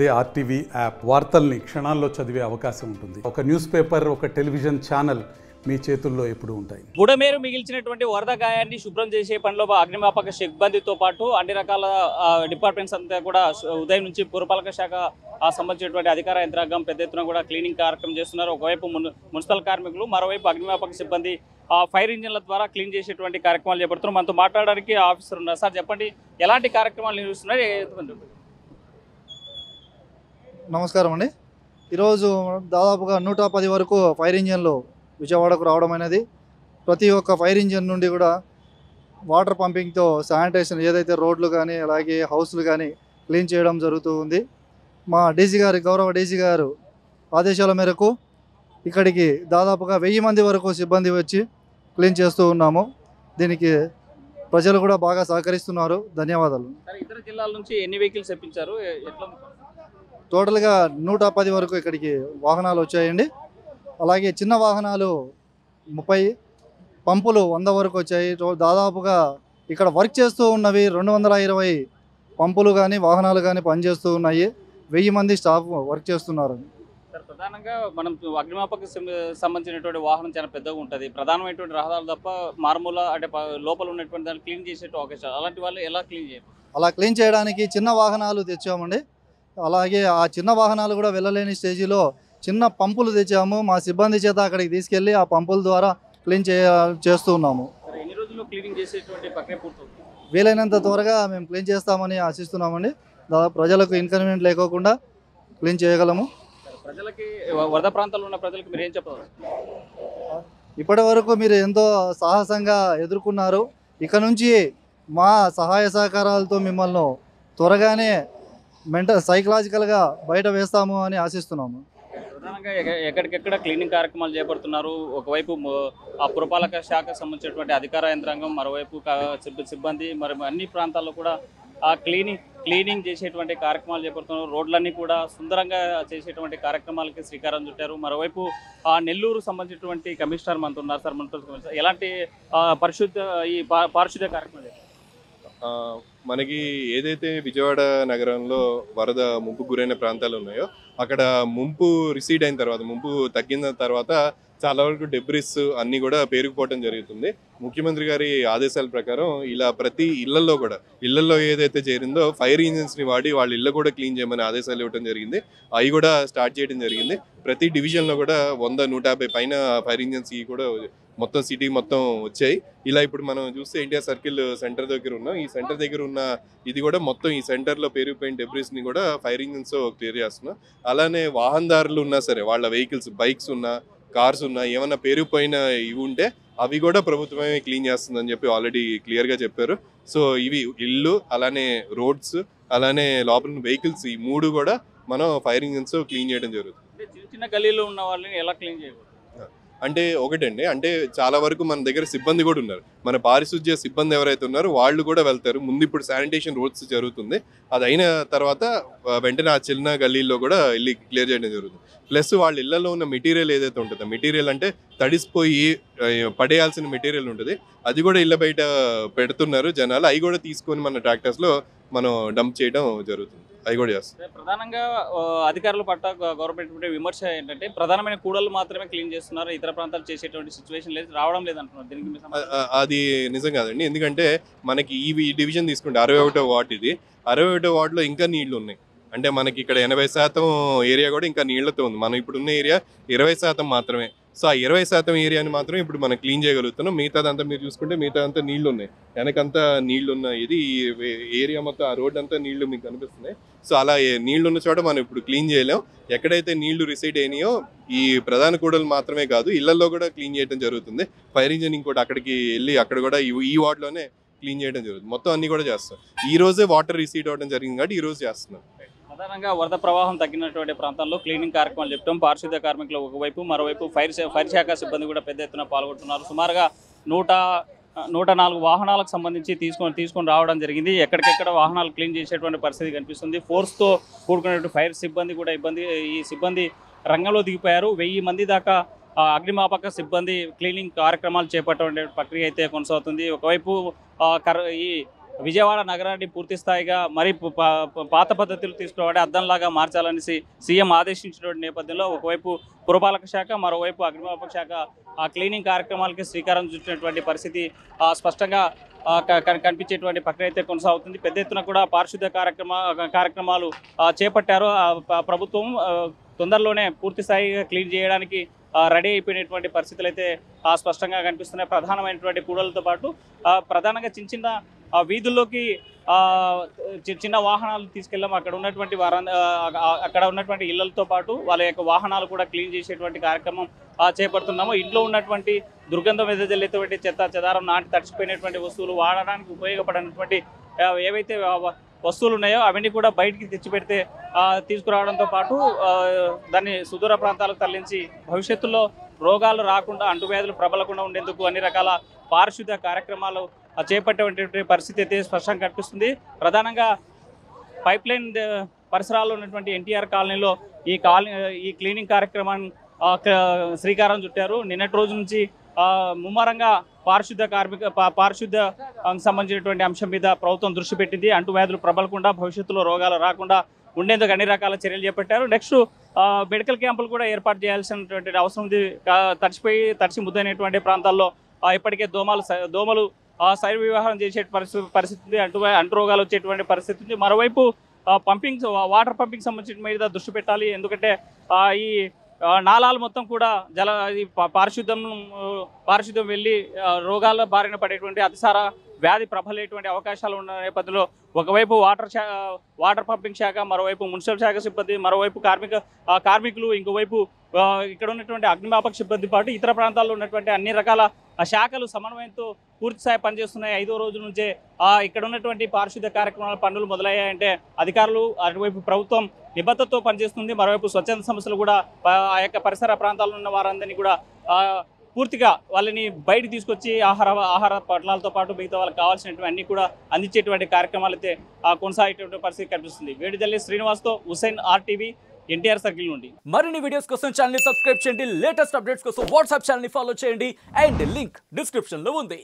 అదే RTV app వార్తల్ని క్షణాల్లో చదివే అవకాశం ఉంటుంది. ఒక న్యూస్ పేపర్, ఒక టెలివిజన్ ఛానల్ మీ చేతుల్లో ఎప్పుడూ ఉంటాయి. బుడమేరు మిగిల్చినటువంటి వరద గాయాన్ని శుభ్రం చేసే పనిలో అగ్నిమాపక సిబ్బందితో పాటు అన్ని రకాల డిపార్ట్మెంట్స్ అంతా కూడా ఉదయం నుంచి పురపాలక శాఖ సంబంధించినటువంటి అధికార యంత్రాంగం పెద్ద ఎత్తున కూడా క్లీనింగ్ కార్యక్రమం చేస్తున్నారు. ఒకవైపు మున్సిపల్ కార్మికులు, మరోవైపు అగ్నిమాపక సిబ్బంది ఫైర్ ఇంజిన్ల ద్వారా క్లీన్ చేసేటువంటి కార్యక్రమాలు చేపడుతున్నారు. మనతో మాట్లాడడానికి ఆఫీసర్ ఉన్నారు. సార్ చెప్పండి, ఎలాంటి కార్యక్రమాలు నిర్వహిస్తున్నారు? నమస్కారం అండి. ఈరోజు దాదాపుగా 110 వరకు ఫైర్ ఇంజన్లు విజయవాడకు రావడం అనేది, ప్రతి ఒక్క ఫైర్ ఇంజన్ నుండి కూడా వాటర్ పంపింగ్తో శానిటేషన్ ఏదైతే రోడ్లు కానీ అలాగే హౌస్లు కానీ క్లీన్ చేయడం జరుగుతూ ఉంది. మా డీసీ గారి గౌరవ డీసీ గారు ఆదేశాల మేరకు ఇక్కడికి దాదాపుగా 1000 మంది వరకు సిబ్బంది వచ్చి క్లీన్ చేస్తూ ఉన్నాము. దీనికి ప్రజలు కూడా బాగా సహకరిస్తున్నారు. ధన్యవాదాలు. ఇతర జిల్లాల నుంచి ఎన్ని వెహికల్స్ తెప్పించారు? టోటల్గా 110 వరకు ఇక్కడికి వాహనాలు వచ్చాయండి. అలాగే చిన్న వాహనాలు 30, పంపులు 100 వరకు వచ్చాయి. దాదాపుగా ఇక్కడ వర్క్ చేస్తూ ఉన్నవి 220 పంపులు కానీ వాహనాలు కానీ పనిచేస్తూ ఉన్నాయి. 1000 మంది స్టాఫ్ వర్క్ చేస్తున్నారు. సార్, ప్రధానంగా మనం అగ్నిమాపక సంబంధించినటువంటి వాహనం చాలా పెద్దగా ఉంటుంది. ప్రధానమైనటువంటి రహదారులు తప్ప మారుమూల అంటే లోపల ఉన్నటువంటి దాన్ని క్లీన్ చేసేట్టు అవకాశం, అలాంటి వాళ్ళు ఎలా క్లీన్ చేయాలి? అలా క్లీన్ చేయడానికి చిన్న వాహనాలు తెచ్చామండి. అలాగే ఆ చిన్న వాహనాలు కూడా వెళ్ళలేని స్టేజిలో చిన్న పంపులు తెచ్చాము. మా సిబ్బంది చేత అక్కడికి తీసుకెళ్ళి ఆ పంపుల ద్వారా క్లీన్ చేస్తూ ఉన్నాము. ఎన్ని రోజుల్లో క్లీనింగ్ చేసేటువంటి ప్రక్రియ పూర్తవుతుంది? వీలైనంత త్వరగా మేము క్లీన్ చేస్తామని ఆశిస్తున్నామండి. దాదాపు ప్రజలకు ఇన్కన్వీనియంట్ లేకోకుండా క్లీన్ చేయగలము. ప్రజలకి, వరద ప్రాంతాల్లో ఉన్న ప్రజలకు మీరు ఏం చెప్పాలి? ఇప్పటి వరకు మీరు ఎంతో సాహసంగా ఎదుర్కొన్నారు. ఇక నుంచి మా సహాయ సహకారాలతో మిమ్మల్ని త్వరగానే సైకలాజికల్గా బయట వేస్తాము అని ఆశిస్తున్నాము. ప్రధానంగా ఎక్కడికెక్కడ క్లీనింగ్ కార్యక్రమాలు చేపడుతున్నారు. ఒకవైపు ఆ పురపాలక శాఖకు సంబంధించినటువంటి అధికార యంత్రాంగం, మరోవైపు సిబ్బంది, మరి అన్ని ప్రాంతాల్లో కూడా ఆ క్లీనింగ్ చేసేటువంటి కార్యక్రమాలు చేపడుతున్నారు. రోడ్లన్నీ కూడా సుందరంగా చేసేటువంటి కార్యక్రమాలకి శ్రీకారం చుట్టారు. మరోవైపు ఆ నెల్లూరు సంబంధించినటువంటి కమిషనర్ మనతో ఉన్నారు. సార్, మున్సిపల్ కమిషనర్, ఎలాంటి పారిశుద్ధ్య కార్యక్రమాలు? మనకి ఏదైతే విజయవాడ నగరంలో వరద ముంపు గురైన ప్రాంతాలు ఉన్నాయో అక్కడ ముంపు రిసీడ్ అయిన తర్వాత, ముంపు తగ్గిన తర్వాత చాలా వరకు డెబ్రిస్ అన్నీ కూడా పేరుకుపోవడం జరుగుతుంది. ముఖ్యమంత్రి గారి ఆదేశాల ప్రకారం ఇలా ప్రతి ఇళ్లలో ఏదైతే చేరిందో ఫైర్ ఇంజిన్స్ని వాడి వాళ్ళ ఇళ్ళు కూడా క్లీన్ చేయమని ఆదేశాలు ఇవ్వడం జరిగింది. అవి కూడా స్టార్ట్ చేయడం జరిగింది. ప్రతి డివిజన్లో కూడా 100-150 పైన ఫైర్ ఇంజిన్స్ కూడా మొత్తం సిటీ మొత్తం వచ్చాయి. ఇలా ఇప్పుడు మనం చూస్తే ఎన్టీఆర్ సర్కిల్ సెంటర్ దగ్గర ఉన్నాం. ఈ సెంటర్ దగ్గర ఉన్న ఇది కూడా మొత్తం ఈ సెంటర్లో పేరుకుపోయిన డెబ్రిస్ని కూడా ఫైర్ ఇంజిన్స్ క్లియర్ చేస్తున్నాం. అలానే వాహనదారులు ఉన్నా సరే, వాళ్ళ వెహికల్స్, బైక్స్ ఉన్నా, కార్స్ ఉన్నా, ఏమన్నా పేరుకుపోయిన ఇవి ఉంటే అవి కూడా ప్రభుత్వమే క్లీన్ చేస్తుందని చెప్పి ఆల్రెడీ క్లియర్గా చెప్పారు. సో ఇవి ఇల్లు, అలానే రోడ్స్, అలానే లోపల వెహికల్స్, ఈ 3 కూడా మనం ఫైర్ ఇంజిన్స్ క్లీన్ చేయడం జరుగుతుంది. చిన్న గల్లీలో ఉన్న వాళ్ళని ఎలా క్లీన్ చేయకూడదు అంటే ఒకటండి, అంటే చాలా వరకు మన దగ్గర సిబ్బంది కూడా ఉన్నారు. మన పారిశుధ్య సిబ్బంది ఎవరైతే ఉన్నారో వాళ్ళు కూడా వెళ్తారు. ముందు ఇప్పుడు శానిటేషన్ రోడ్స్ జరుగుతుంది. అది అయిన తర్వాత వెంటనే ఆ చిన్న గల్లీల్లో కూడా వెళ్ళి క్లియర్ చేయడం జరుగుతుంది. ప్లస్ వాళ్ళ ఇళ్లలో ఉన్న మెటీరియల్ ఏదైతే ఉంటుందో, మెటీరియల్ అంటే తడిసిపోయి పడేయాల్సిన మెటీరియల్ ఉంటుంది, అది కూడా ఇళ్ళ బయట పెడుతున్నారు జనాలు. అవి కూడా తీసుకొని మన ట్రాక్టర్స్లో మనం డంప్ చేయడం జరుగుతుంది. అవి కూడా చేస్తాం. ప్రధానంగా అధికారుల పట్ల గవర్నమెంట్ విమర్శ ఏంటంటే ప్రధానమైన కూడలు మాత్రమే క్లీన్ చేస్తున్నారు, ఇతర ప్రాంతాలు చేసేటువంటి సిచ్యువేషన్ లేదు, రావడం లేదంటున్నారు. దీనికి అది నిజం కాదండి. ఎందుకంటే మనకి ఈ డివిజన్ తీసుకుంటే 61వ వార్డు, ఇది 61వ వార్డులో ఇంకా నీళ్లు ఉన్నాయి. అంటే మనకి ఇక్కడ 80% ఏరియా కూడా ఇంకా నీళ్లతో ఉంది. మనం ఇప్పుడు ఉన్న ఏరియా 20% మాత్రమే. సో ఆ 20% ఏరియాని మాత్రమే ఇప్పుడు మనం క్లీన్ చేయగలుగుతున్నాం. మిగతాదంతా మీరు చూసుకుంటే మిగతాదంతా నీళ్లు ఉన్నాయి, వెనకంతా నీళ్లు ఉన్నాయి. ఇది ఏరియా మొత్తం, ఆ రోడ్ అంతా నీళ్లు మీకు కనిపిస్తున్నాయి. సో అలా నీళ్లు ఉన్న చోట మనం ఇప్పుడు క్లీన్ చేయలేం. ఎక్కడైతే నీళ్లు రిసైడ్ అయినాయో ఈ ప్రధాన కూడలు మాత్రమే కాదు, ఇళ్లలో కూడా క్లీన్ చేయడం జరుగుతుంది. ఫైర్ ఇంజిన్ ఇంకోటి అక్కడికి వెళ్ళి అక్కడ కూడా ఈ వార్డులోనే క్లీన్ చేయడం జరుగుతుంది. మొత్తం అన్ని కూడా చేస్తాం. ఈ రోజే వాటర్ రిసీడ్ అవ్వడం జరిగింది కాబట్టి ఈ రోజు చేస్తున్నాం. ప్రధానంగా వరద ప్రవాహం తగ్గినటువంటి ప్రాంతాల్లో క్లీనింగ్ కార్యక్రమాలు చెప్పడం, పారిశుద్ధ్య కార్మికులు ఒకవైపు, మరోవైపు ఫైర్ శాఖ సిబ్బంది కూడా పెద్ద ఎత్తున పాల్గొంటున్నారు. సుమారుగా 104 వాహనాలకు సంబంధించి తీసుకొని రావడం జరిగింది. ఎక్కడికెక్కడ వాహనాలు క్లీన్ చేసేటువంటి పరిస్థితి కనిపిస్తుంది. ఫోర్స్తో కూడుకున్నటువంటి ఫైర్ సిబ్బంది కూడా ఈ సిబ్బంది రంగంలో దిగిపోయారు. 1000 మంది దాకా అగ్నిమాపక సిబ్బంది క్లీనింగ్ కార్యక్రమాలు చేపట్టే ప్రక్రియ అయితే కొనసాగుతుంది. ఒకవైపు ఈ విజయవాడ నగరాన్ని పూర్తి స్థాయిగా మరి పాత పద్ధతులు తీసుకురావడం అద్దంలాగా మార్చాలనేసి సీఎం ఆదేశించినటువంటి నేపథ్యంలో ఒకవైపు పురపాలక శాఖ, మరోవైపు అగ్నిమాపక శాఖ ఆ క్లీనింగ్ కార్యక్రమాలకి శ్రీకారం చుట్టినటువంటి పరిస్థితి స్పష్టంగా కనిపించేటువంటి ప్రక్రియ అయితే కొనసాగుతుంది. పెద్ద ఎత్తున కూడా పారిశుద్ధ్య కార్యక్రమాలు చేపట్టారు. ప్రభుత్వం తొందరలోనే పూర్తి స్థాయిగా క్లీన్ చేయడానికి రెడీ అయిపోయినటువంటి పరిస్థితులు అయితే స్పష్టంగా కనిపిస్తున్నాయి. ప్రధానమైనటువంటి కూడలతో పాటు ప్రధానంగా చిన్న వీధుల్లోకి చిన్న వాహనాలు తీసుకెళ్ళాము. అక్కడ ఉన్నటువంటి ఇళ్లతో పాటు వాళ్ళ యొక్క వాహనాలు కూడా క్లీన్ చేసేటువంటి కార్యక్రమం చేపడుతున్నాము. ఇంట్లో ఉన్నటువంటి దుర్గంధం వెదజల్లేటువంటి చెత్త చెదారం నాటి తడిచిపోయినటువంటి వస్తువులు, వాడడానికి ఉపయోగపడినటువంటి ఏవైతే వస్తువులు ఉన్నాయో అవన్నీ కూడా బయటికి తెచ్చిపెడితే తీసుకురావడంతో పాటు దాన్ని సుదూర ప్రాంతాలకు తరలించి భవిష్యత్తులో రోగాలు రాకుండా, అంటువ్యాధులు ప్రబలకుండా ఉండేందుకు అన్ని రకాల పారిశుద్ధ్య కార్యక్రమాలు చేపట్టేటువంటి పరిస్థితి అయితే స్పష్టంగా కనిపిస్తుంది. ప్రధానంగా పైప్ లైన్ పరిసరాల్లో ఉన్నటువంటి ఎన్టీఆర్ కాలనీలో ఈ క్లీనింగ్ కార్యక్రమాన్ని శ్రీకారం చుట్టారు. నిన్నటి రోజు నుంచి ముమ్మరంగా పారిశుద్ధ్య సంబంధించినటువంటి అంశం మీద ప్రభుత్వం దృష్టి పెట్టింది. అంటువ్యాధులు ప్రబలకుండా, భవిష్యత్తులో రోగాలు రాకుండా ఉండేందుకు అన్ని రకాల చర్యలు చేపట్టారు. నెక్స్ట్ మెడికల్ క్యాంపులు కూడా ఏర్పాటు చేయాల్సినటువంటి అవసరం ఉంది. తడిసి ముద్దైనటువంటి ప్రాంతాల్లో ఇప్పటికే దోమలు శైవ వివాహం చేసే పరిస్థితి ఉంది. అంటు రోగాలు వచ్చేటువంటి పరిస్థితి ఉంది. మరోవైపు వాటర్ పంపింగ్ సంబంధించిన మీద దృష్టి పెట్టాలి. ఎందుకంటే ఈ నాలాలు మొత్తం కూడా పారిశుద్ధ్యం వెళ్ళి రోగాల బారిన పడేటువంటి అతిసార వ్యాధి ప్రబలేటువంటి అవకాశాలు ఉన్న నేపథ్యంలో ఒకవైపు వాటర్ పంపింగ్ శాఖ, మరోవైపు మున్సిపల్ శాఖ సిబ్బంది, మరోవైపు కార్మికులు, ఇంకోవైపు ఇక్కడ ఉన్నటువంటి అగ్నిమాపక సిబ్బంది పాటు ఇతర ప్రాంతాల్లో ఉన్నటువంటి అన్ని రకాల శాఖలు సమన్వయంతో పూర్తి స్థాయి పనిచేస్తున్నాయి. 5వ రోజు నుంచే ఇక్కడ ఉన్నటువంటి పారిశుద్ధ్య కార్యక్రమాల పనులు మొదలయ్యాయంటే అధికారులు, అటువైపు ప్రభుత్వం నిబద్ధతతో పనిచేస్తుంది. మరోవైపు స్వచ్ఛంద సంస్థలు కూడా ఆ యొక్క పరిసర ప్రాంతాల్లో ఉన్న వారందరినీ కూడా పూర్తిగా వాళ్ళని బయటికి తీసుకొచ్చి ఆహార పట్టాలతో పాటు మిగతా వాళ్ళకి కావాల్సినటువంటి అన్ని కూడా అందించేటువంటి కార్యక్రమాలు అయితే కొనసాగేటువంటి పరిస్థితి కనిపిస్తుంది. వేడిదల్లి శ్రీనివాస్తో హుసైన్, RTV, ఎన్టీఆర్ సర్కిల్ నుండి. మరిన్ని వీడియోస్ కోసం ఛానల్ ని సబ్స్క్రైబ్ చేయండి. లేటెస్ట్ అప్డేట్స్ కోసం వాట్సాప్ ఛానల్ ని ఫాలో చేయండి. అండ్ లింక్ డిస్క్రిప్షన్ లో ఉంది.